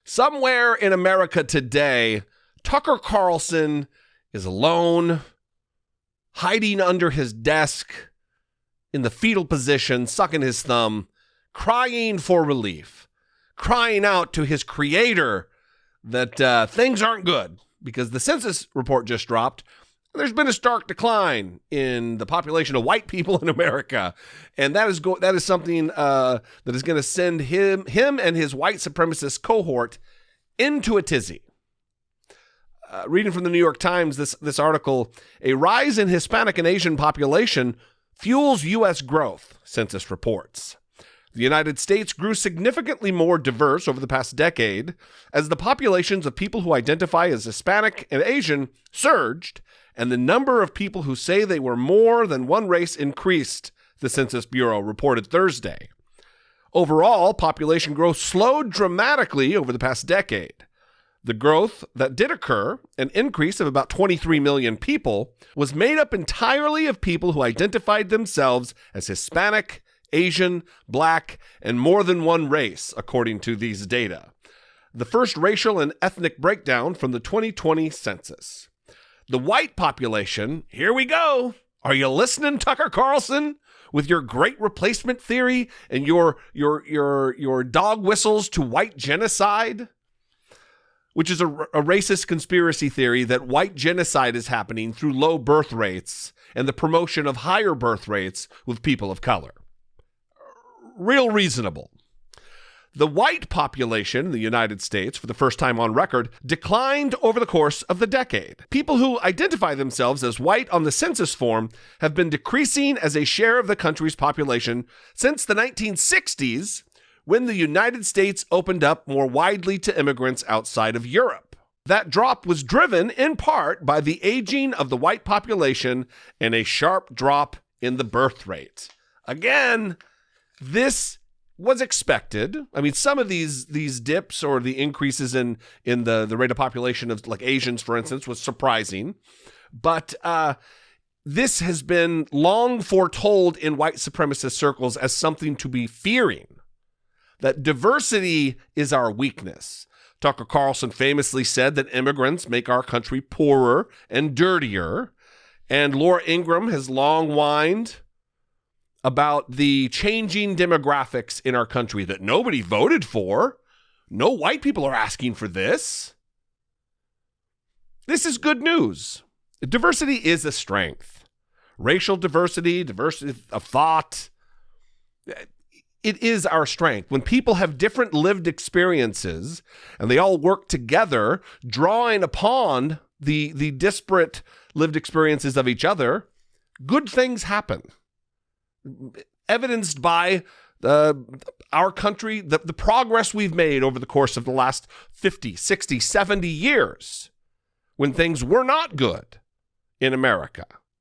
Somewhere in America today, Tucker Carlson is alone, hiding under his desk in the fetal position, sucking his thumb, crying for relief, crying out to his creator that things aren't good because the census report just dropped. There's been a stark decline in the population of white people in America, and that is something that is going to send him and his white supremacist cohort into a tizzy. Reading from the New York Times, this article: a rise in Hispanic and Asian population fuels U.S. growth, census reports. The United States grew significantly more diverse over the past decade as the populations of people who identify as Hispanic and Asian surged, and the number of people who say they were more than one race increased, the Census Bureau reported Thursday. Overall, population growth slowed dramatically over the past decade. The growth that did occur, an increase of about 23 million people, was made up entirely of people who identified themselves as Hispanic, Asian, Black, and more than one race, according to these data. The first racial and ethnic breakdown from the 2020 census. The white population, here we go. Are you listening, Tucker Carlson? With your great replacement theory and your dog whistles to white genocide? Which is a racist conspiracy theory that white genocide is happening through low birth rates and the promotion of higher birth rates with people of color. Real reasonable. The white population in the United States, for the first time on record, declined over the course of the decade. People who identify themselves as white on the census form have been decreasing as a share of the country's population since the 1960s, when the United States opened up more widely to immigrants outside of Europe. That drop was driven in part by the aging of the white population and a sharp drop in the birth rate. Again, this was expected. I mean, some of these dips or the increases in the rate of population of like Asians, for instance, was surprising. But this has been long foretold in white supremacist circles as something to be fearing. That diversity is our weakness. Tucker Carlson famously said that immigrants make our country poorer and dirtier. And Laura Ingraham has long whined about the changing demographics in our country that nobody voted for. No white people are asking for this. This is good news. Diversity is a strength. Racial diversity, diversity of thought, it is our strength. When people have different lived experiences and they all work together, drawing upon the disparate lived experiences of each other, good things happen. Evidenced by our country, the progress we've made over the course of the last 50, 60, 70 years when things were not good in America.